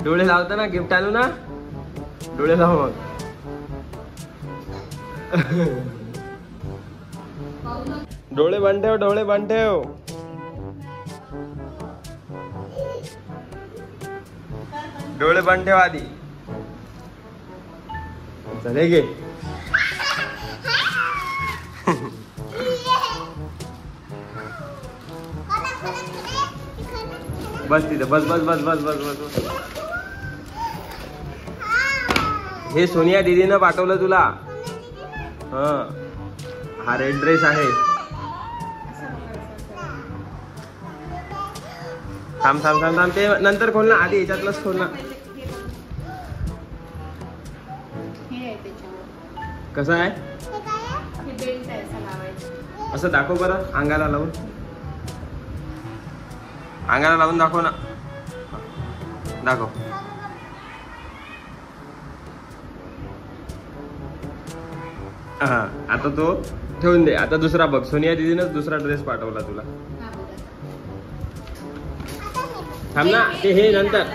डोळे लावता ना, गिफ्ट आणू ना, डोळे लाव मग. डोळे बंद ठेव, डोळे बंद ठेव. डोळे बंद ठेव आधी. चले गे. बस तिथे, बस बस बस बस बस बस. हे सोनिया दीदीनं पाठवलं तुला. हा रेड ड्रेस आहे. थांब थांब थांब थांब, ते नंतर खोल ना, आधी याच्यातलंच खोल ना. कसं आहे असं दाखव बरं, अंगाला लावून. अंगाला लावून दाखव ना, दाखव. हा आता तो ठेवून दे. आता दुसरा बघ, सोनिया दीदीनं दुसरा ड्रेस पाठवला तुला. थांब ना, ते हे नंतर,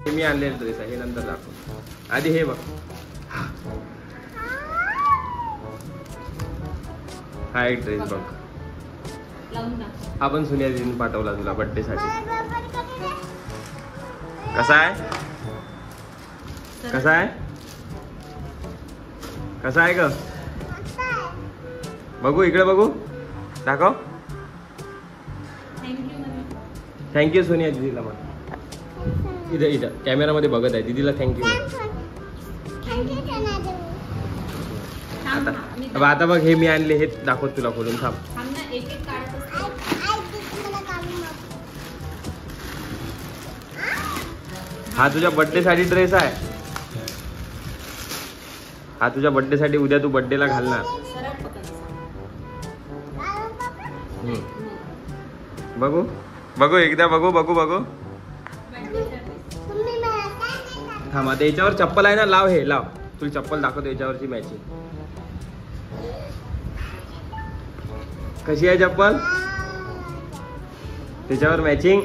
हे मी आणलेला ड्रेस आहे, हे नंतर दाखव. आधी हे बघ. हा एक ड्रेस बघ, हा पण सोनिया दीदीने पाठवला तुला बर्थडे साठी. कसा आहे, कसा आहे, कसा आहे ग? बघू इकडे, बघू, दाखव. थँक्यू सोनिया दीदीला. मग इथं इथं कॅमेरामध्ये बघत आहे, दीदीला थँक्यू. आता बघ, हे मी आणले, हे दाखवत तुला खोलून. थांब. हा तुझ्या बर्थडे साठी ड्रेस आहे. हा तुझ्या बर्थडे साठी, उद्या तू बर्थडेला घालणार. बघू बघू एकदा, बघू बघू बघू. थांब, आता याच्यावर चप्पल आहे ना, लाव. हे लाव, तुला चप्पल दाखवतो याच्यावरची मॅचिंग. कशी आहे चप्पल त्याच्यावर मॅचिंग?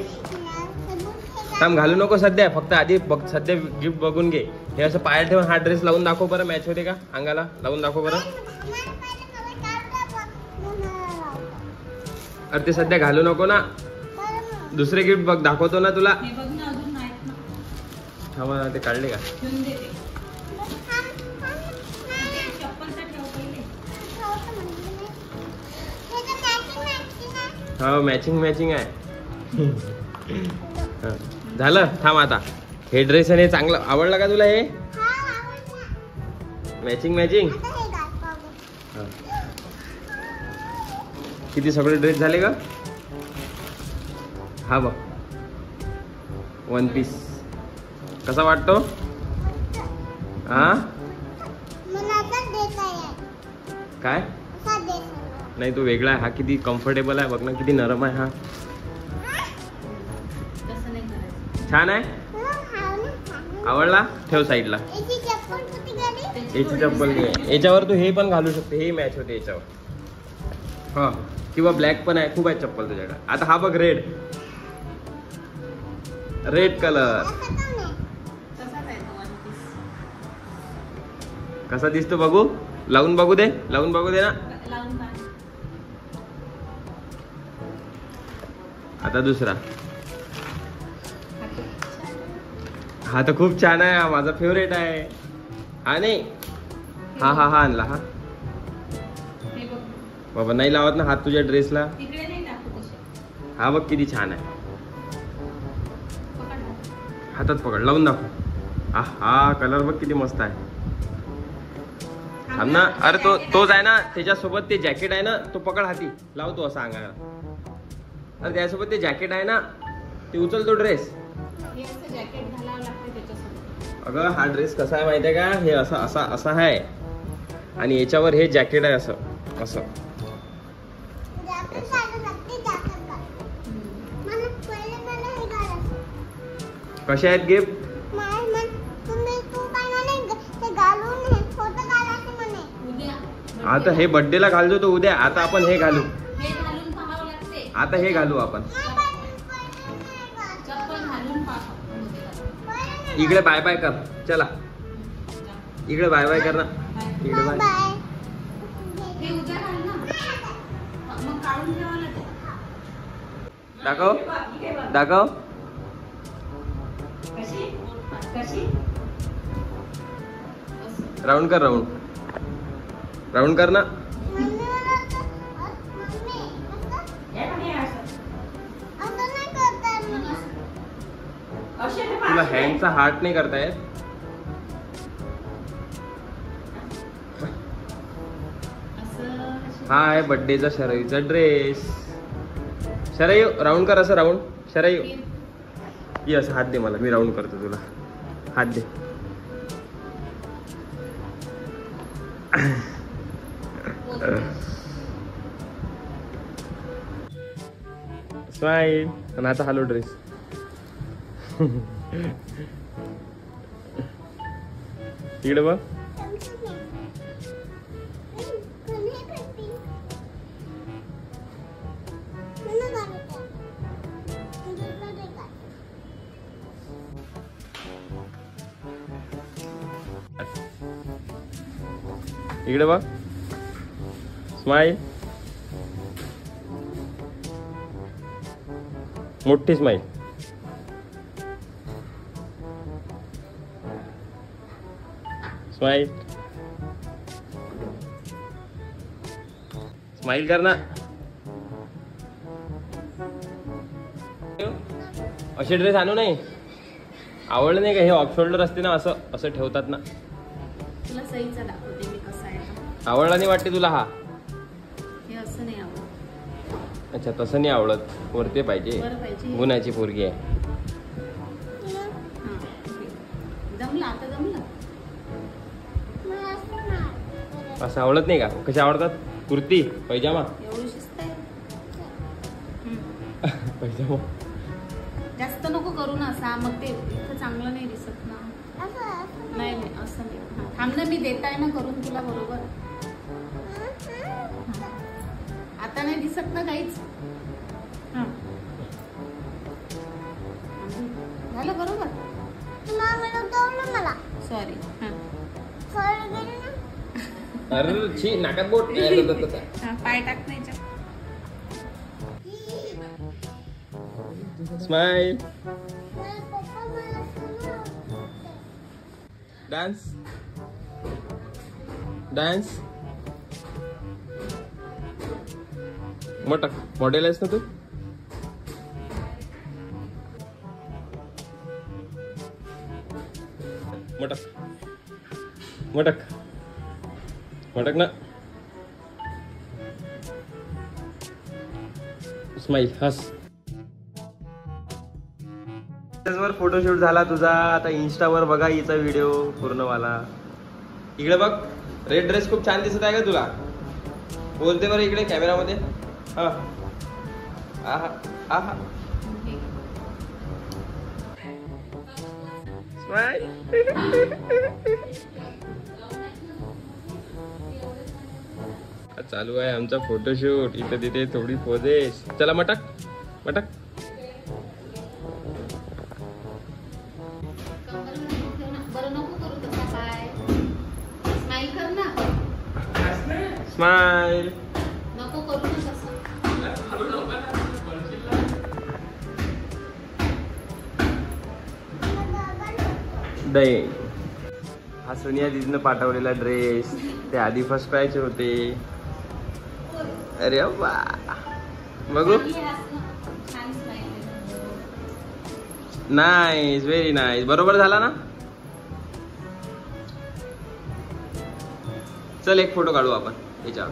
थांब, घालू नको सध्या, फक्त आधी बघ, सध्या गिफ्ट बघून घे. हे असं पायात ठेवून हा ड्रेस लावून दाखव बरं, मॅच होते का अंगाला, लावून दाखव बरं. अरे ते सध्या घालू नको ना, दुसरे गिफ्ट बघ, दाखवतो ना तुला. थांबा, ते काढले का? हो मॅचिंग मॅचिंग आहे. झालं. थांब आता, हे ड्रेस आणि चांगलं आवडलं का तुला? हे मॅचिंग मॅचिंग. किती सगळे ड्रेस झाले का? हा बघ, वन पीस कसा वाटतो? हा काय नाही, तो वेगळा आहे. हा किती कम्फर्टेबल आहे बघ ना, किती नरम आहे. हा छान आहे, आवडला? ठेव साईडला. याची चप्पल घे, याच्यावर तू हे पण घालू शकते, हे मॅच होते याच्यावर. हा, किंवा ब्लॅक पण आहे, खूप आहे चप्पल तुझ्याकडे. आता हा बघ, रेड, रेड कलर कसा दिसतो बघू, लावून बघू दे, लावून बघू दे ना. आता दुसरा. हा तर खूप छान आहे, हा माझा फेवरेट आहे. हा नाही, हा हा हा आणला. हा बाबा नाही लावत ना हात तुझ्या ड्रेसला. हा बघ किती छान आहे, हातात पकड, लावून दाखव. हा कलर बघ किती मस्त आहे. थांब ना, अरे तोच आहे ना, त्याच्यासोबत ते जॅकेट आहे ना, तो पकड हाती, लावतो असा अंगाला. अरे त्यासोबत ते जॅकेट आहे ना, ते उचल तो ड्रेस. अगं हा ड्रेस कसा आहे माहिती आहे का? हे असं असा असा आहे आणि याच्यावर हे जॅकेट आहे असं असं. कसे आहेत गिफ्ट? आता हे बर्थडेला घालतो तो उद्या. आता आपण हे घालू, आता हे घालू आपण. इकडे बाय बाय कर. चला इकडे बाय बाय कर ना. इकडे बाय. दाखव दाखव. राऊंड कर. राऊंड कर ना. तुला हँडचा हार्ट नाही करता येत. हा आहे बर्थडेचा शरयूचा ड्रेस. शरयू राऊंड कर. असं राऊंड. शरयू यस हात दे मला. मी राऊंड करतो तुला. हात दे. स्माईल. आणि आता हॅलो ड्रेस. इकडे बघ. इकडे बघ. स्माईल. मोठी स्माईल. स्माईल. स्माईल कर ना. असे ड्रेस आणू नाही. आवडलं नाही का? हे ऑफ शोल्डर असते ना, असं असं ठेवतात ना. तुला सईचा दाखवते मी कसा आहे. आवडला नाही वाटते तुला हा? हे असं नाही आवडत. अच्छा तसं नाही आवडत. वरते पाहिजे. गुणाची पोरगी आहे. जमलं आता जमलं. असं आवडत नाही का? कसे आवडतात? कुर्ती पैजामा. एवढी शिस्त आहे. पैजामा जास्त नको करू ना असा. मग ते इतकं चांगलं नाही दिसत ना. नाही नाही असं नाही. थांब ना मी देत आहे ना करून तुला बरोबर. आता नाही दिसत ना काहीच. झालं बरोबर. सॉरी. अरे छी नाकात बोट. पाय टाक नाही. स्माईल. डान्स. डान्स. मोठा मॉडेल आहेस ना तू. मोटक मोटक मोटक ना. स्माईल. हस. वर फोटोशूट झाला तुझा. आता इंस्टावर बघा हिचा व्हिडिओ पूर्णवाला. इकडे बघ. रेड ड्रेस खूप छान दिसत आहे का तुला? बोलते बरं इकडे कॅमेरामध्ये. हा आहा आहा. चालू आहे आमचा फोटोशूट. इथे तिथे थोडी पोजेस. चला मटक मटक. स्माईल. नको करू ना तसं. दही. हा सोनिया दीदीनं पाठवलेला ड्रेस. ते आधी फर्स्ट प्राइजचे होते. अरे वा. बघू. नाईस. Very nice. बरोबर झाला ना. चल एक फोटो काढू आपण याच्यावर.